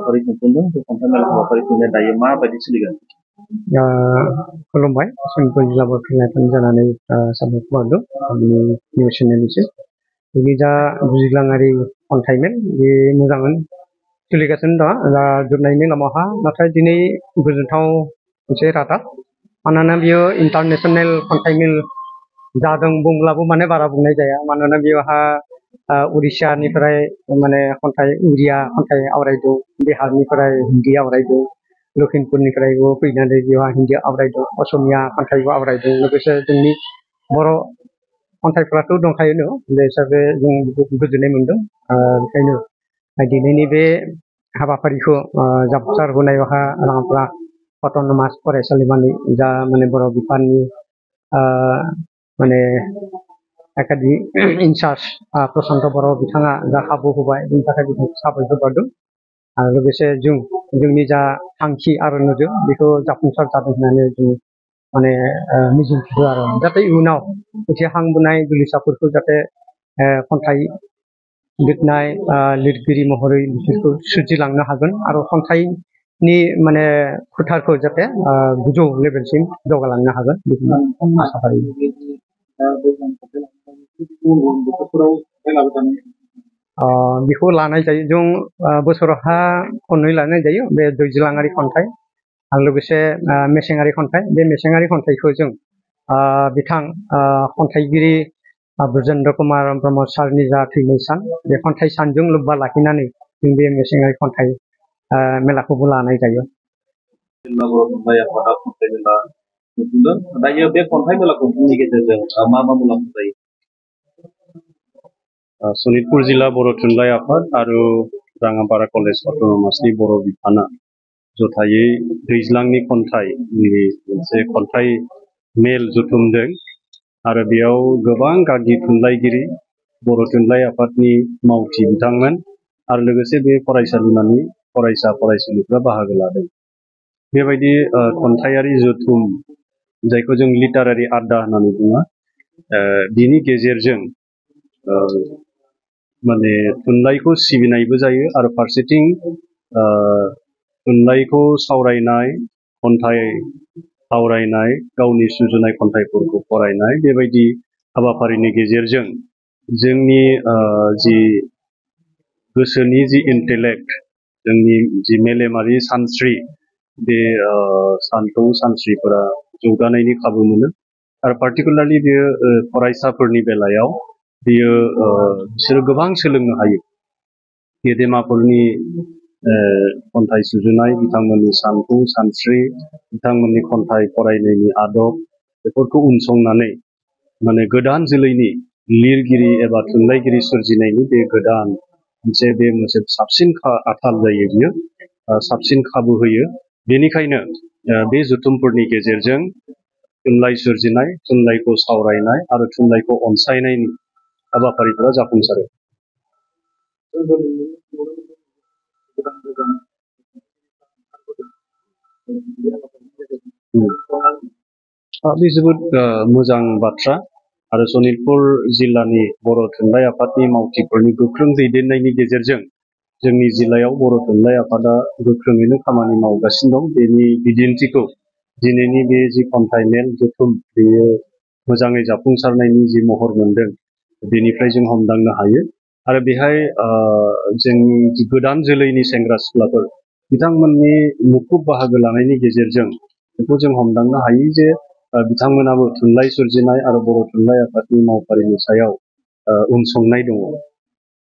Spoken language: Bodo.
हाबाफारि खुंफुंदों बे खन्थाइ मेला हाबाफारि खुंनाया दायो माबायदि सोलिगोन? खुलुमबाय सनितपुर जिल्ला बरथुन जानानै साबायखर बावदों आंनि निउस चेनेलनिसिम बेनि जा बुजिलाङारि खन्थाइ मेल बे मोजाङै सोलिगासिनो दं दा जोबनायनि लामाहा नाथाय दिनै गोजोनथाव मोनसे रादाब मानोना बियो इन्टारनेशनेल खन्थाइ मेल जादों बुंब्लाबो माने बारा बुंनाय जाया मानोना बेवहा उड़िष्यानिफ्राय माने खन्थाइ उड़िया खन्थाइ आवरायदों बिहारनिफ्राय हिन्दी आवरायदों लखिमपुरनिफ्रायबो फैनानै बेवहा हिन्दी आवरायदों असमिया खन्थाइबो आवरायदों लोगोसे जोंनि बर' खन्थाइफ्राथ' दंखायोनो बे हिसाबै जों गोजोननाय मोनदों बेखायनो दिनैनि बे हाबाफारिखौ जाफुंसार होनायावहा राङापारा अट'नमास फरायसालिमानि जा माने बर' बिफाननि माने एकाडेमि इनचार्ज प्रसान्त बर' बिथाङा जा खाबु होबाय बेनि थाखाय बिथांखौ साबायखर बावदों आरो लोगोसे जोंनि जा थांखि आरो नोजोर बेखौ जाफुंसार जादों होननानै जों माने मिजिंथियो आरो जाहाथे इयुनाव एसे हांबोनाय गोलिसाफोरखौ जाहाथे खन्थाइ लिरनाय लिरगिरि महरै बिसोरखौ सोरजिलांनो हागोन आरो खन्थाइनि माने फोथारखौ जाहाथे गोजौ लेभेलसिम जौगालांनो हागोन बेखौनो आसा फारियो। बेखौ लानाय जायो जों बोसोरावहा खननै लानाय जायो बे दैज्लाङारि खन्थाइ आरो लोगोसे मेसेङारि खन्थाइ बे मेसेङारि खन्थाइखौ जों बिथां खन्थाइगिरि ब्रजेन्द्र कुमार ब्रह्म सारनि जा थैनाय सान बे खन्थाइ सानजों लोब्बा लाखिनानै जों बे मेसेङारि खन्थाइ मेलाखौबो लानाय जायो। दायो बे खन्थाइ मेला खुंफुंनायनि गेजेरजों मा मा मुलाम्फा जायो? सनितपुर जिल्ला बर' थुनलाइ आफाद आरो राङापारा कलेज अट'नमासनि बर' बिफाना जथायै दैज्लांनि खन्थाइनि मोनसे खन्थाइ मेल जथुमदों आरो बेयाव गोबां गागि थुनलाइगिरि बर' थुनलाइ आफादनि मावथि बिथांमोन आरो लोगोसे बे फरायसालिमानि फरायसा फरायसुलिफ्रा बाहागो लादों। बेबायदि खन्थाइयारि जथुम जायखौ जों लिटारारि आड्डा होननानै बुङो बिनि गेजेरजों माने थुनलाइखौ सिबिनायबो जायो आरो फारसेथिं थुनलाइखौ सावरायनाय खन्थाइ आवरायनाय गावनि सुजुनाय खन्थाइफोरखौ फरायनाय बेबायदि हाबाफारिनि गेजेरजों जोंनि जि गोसोनि जि इन्टेलेक्ट जोंनि जि मेलेमारि सानस्रि बे सानथौ सानस्रिफोरा जौगानायनि खाबु मोनो आरो पार्टिकुलारलि बेयो फरायसाफोरनि बेलायाव बियो बिसोरो गोबां सोलोंनो हायो गेदेमाफोरनि खन्थाइ सुजुनाय बिथांमोननि सानथौ सानस्रि बिथांमोननि खन्थाइ फरायनायनि आदब बेफोरखौ उनसंनानै माने गोदान जोलैनि लिरगिरि एबा थुनलाइगिरि सोरजिनायनि बे गोदान मोनसे साबसिन आथाल जायो बियो साबसिन खाबु होयो। बेनिखायनो बे जथुमफोरनि गेजेरजों थुनलाइ सोरजिनाय थुनलाइखौ सावरायनाय आरो थुनलाइखौ अनसायनायनि हाबाफारिफोरा जाफुंसारो। बे जोबोद मोजां बाथ्रा आरो सनितपुर जिल्लानि बर' थुनलाइ आफादनि मावथिफोरनि गोख्रों दैदेननायनि गेजेरजों जोंनि जिल्लायाव बर' थुनलाइ आफादा गोख्रोङैनो खामानि मावगासिनो दं। बेनि बिदिन्थिखौ दिनैनि बे जि खन्थाइ मेल जथुम बेयो मोजाङै जाफुंसारनायनि जि महर मोनदों बेनिफ्राय जों हमदांनो हायो आरो बेहाय जोंनि गोदान जोलैनि सेंग्रा सिख्लाफोर बिथांमोननि मुखुब बाहागो लानायनि गेजेरजों बेखौ जों हमदांनो हायो जे बिथांमोनाबो थुनलाइ सोरजिनाय आरो बर' थुनलाइ आफादनि मावफारिनि सायाव उनसंनाय दङ।